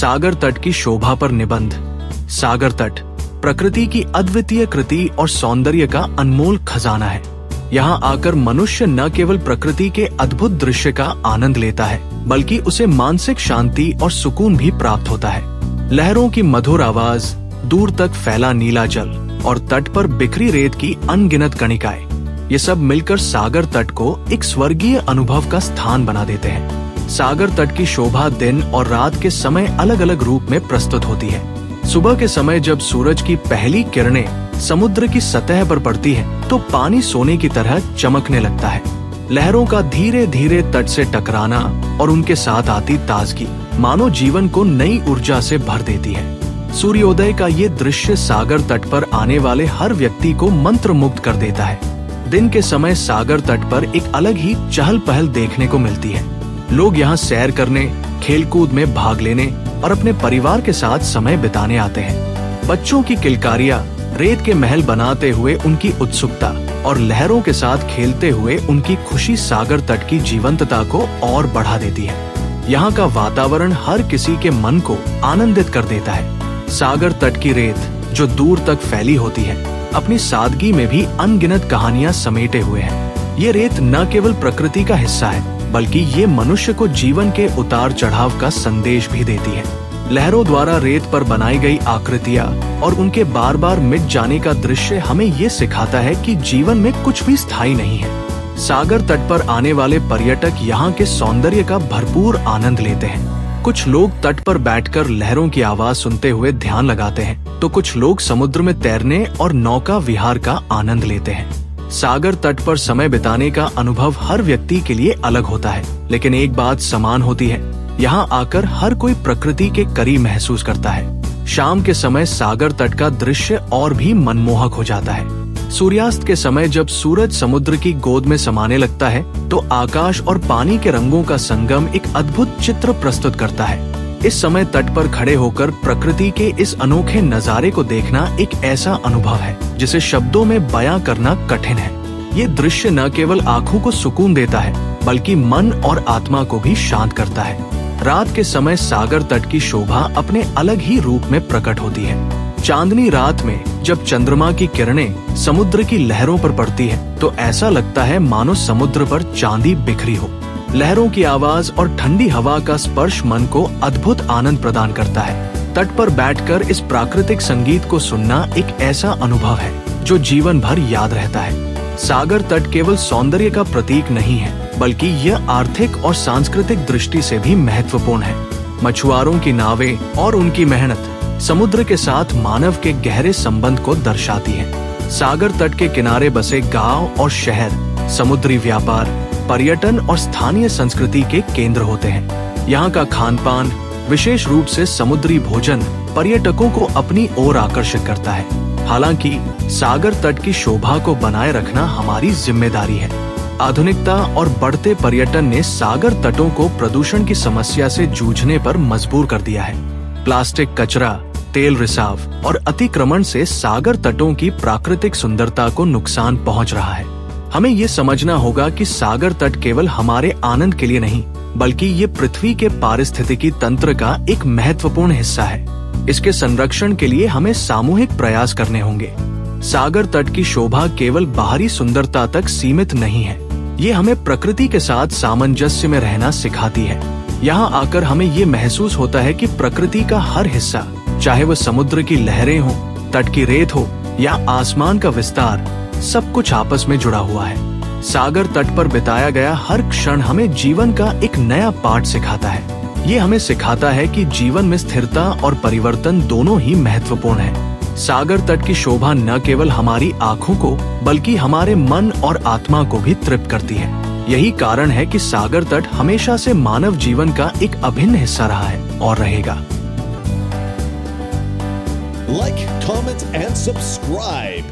सागर तट की शोभा पर निबंध। सागर तट प्रकृति की अद्वितीय कृति और सौंदर्य का अनमोल खजाना है। यहाँ आकर मनुष्य न केवल प्रकृति के अद्भुत दृश्य का आनंद लेता है, बल्कि उसे मानसिक शांति और सुकून भी प्राप्त होता है। लहरों की मधुर आवाज, दूर तक फैला नीला जल और तट पर बिखरी रेत की अनगिनत कणिकाएं, ये सब मिलकर सागर तट को एक स्वर्गीय अनुभव का स्थान बना देते हैं। सागर तट की शोभा दिन और रात के समय अलग अलग रूप में प्रस्तुत होती है। सुबह के समय जब सूरज की पहली किरणें समुद्र की सतह पर पड़ती है, तो पानी सोने की तरह चमकने लगता है। लहरों का धीरे धीरे तट से टकराना और उनके साथ आती ताजगी मानो जीवन को नई ऊर्जा से भर देती है। सूर्योदय का ये दृश्य सागर तट पर आने वाले हर व्यक्ति को मंत्रमुग्ध कर देता है। दिन के समय सागर तट पर एक अलग ही चहल पहल देखने को मिलती है। लोग यहाँ सैर करने, खेलकूद में भाग लेने और अपने परिवार के साथ समय बिताने आते हैं। बच्चों की किलकारियां, रेत के महल बनाते हुए उनकी उत्सुकता और लहरों के साथ खेलते हुए उनकी खुशी सागर तट की जीवंतता को और बढ़ा देती है। यहाँ का वातावरण हर किसी के मन को आनंदित कर देता है। सागर तट की रेत जो दूर तक फैली होती है, अपनी सादगी में भी अनगिनत कहानियां समेटे हुए है। ये रेत न केवल प्रकृति का हिस्सा है, बल्कि ये मनुष्य को जीवन के उतार चढ़ाव का संदेश भी देती है। लहरों द्वारा रेत पर बनाई गई आकृतियां और उनके बार बार मिट जाने का दृश्य हमें ये सिखाता है कि जीवन में कुछ भी स्थायी नहीं है। सागर तट पर आने वाले पर्यटक यहाँ के सौंदर्य का भरपूर आनंद लेते हैं। कुछ लोग तट पर बैठकर लहरों की आवाज सुनते हुए ध्यान लगाते हैं, तो कुछ लोग समुद्र में तैरने और नौका विहार का आनंद लेते हैं। सागर तट पर समय बिताने का अनुभव हर व्यक्ति के लिए अलग होता है, लेकिन एक बात समान होती है, यहाँ आकर हर कोई प्रकृति के करीब महसूस करता है। शाम के समय सागर तट का दृश्य और भी मनमोहक हो जाता है। सूर्यास्त के समय जब सूरज समुद्र की गोद में समाने लगता है, तो आकाश और पानी के रंगों का संगम एक अद्भुत चित्र प्रस्तुत करता है। इस समय तट पर खड़े होकर प्रकृति के इस अनोखे नजारे को देखना एक ऐसा अनुभव है जिसे शब्दों में बयां करना कठिन है। ये दृश्य न केवल आंखों को सुकून देता है, बल्कि मन और आत्मा को भी शांत करता है। रात के समय सागर तट की शोभा अपने अलग ही रूप में प्रकट होती है। चांदनी रात में जब चंद्रमा की किरणें समुद्र की लहरों पर पड़ती है, तो ऐसा लगता है मानो समुद्र पर चांदी बिखरी हो। लहरों की आवाज और ठंडी हवा का स्पर्श मन को अद्भुत आनंद प्रदान करता है। तट पर बैठकर इस प्राकृतिक संगीत को सुनना एक ऐसा अनुभव है जो जीवन भर याद रहता है। सागर तट केवल सौंदर्य का प्रतीक नहीं है, बल्कि यह आर्थिक और सांस्कृतिक दृष्टि से भी महत्वपूर्ण है। मछुआरों की नावें और उनकी मेहनत समुद्र के साथ मानव के गहरे संबंध को दर्शाती है। सागर तट के किनारे बसे गांव और शहर समुद्री व्यापार, पर्यटन और स्थानीय संस्कृति के केंद्र होते हैं। यहाँ का खान पान, विशेष रूप से समुद्री भोजन, पर्यटकों को अपनी ओर आकर्षित करता है। हालांकि सागर तट की शोभा को बनाए रखना हमारी जिम्मेदारी है। आधुनिकता और बढ़ते पर्यटन ने सागर तटों को प्रदूषण की समस्या से जूझने पर मजबूर कर दिया है। प्लास्टिक कचरा, तेल रिसाव और अतिक्रमण से सागर तटों की प्राकृतिक सुंदरता को नुकसान पहुंच रहा है। हमें ये समझना होगा कि सागर तट केवल हमारे आनंद के लिए नहीं, बल्कि ये पृथ्वी के पारिस्थितिकी तंत्र का एक महत्वपूर्ण हिस्सा है। इसके संरक्षण के लिए हमें सामूहिक प्रयास करने होंगे। सागर तट की शोभा केवल बाहरी सुंदरता तक सीमित नहीं है, ये हमें प्रकृति के साथ सामंजस्य में रहना सिखाती है। यहाँ आकर हमें ये महसूस होता है कि प्रकृति का हर हिस्सा, चाहे वो समुद्र की लहरें हो, तट की रेत हो या आसमान का विस्तार, सब कुछ आपस में जुड़ा हुआ है। सागर तट पर बिताया गया हर क्षण हमें जीवन का एक नया पाठ सिखाता है। ये हमें सिखाता है कि जीवन में स्थिरता और परिवर्तन दोनों ही महत्वपूर्ण है। सागर तट की शोभा न केवल हमारी आँखों को, बल्कि हमारे मन और आत्मा को भी तृप्त करती है। यही कारण है कि सागर तट हमेशा से मानव जीवन का एक अभिन्न हिस्सा रहा है और रहेगा। Like, comment and subscribe.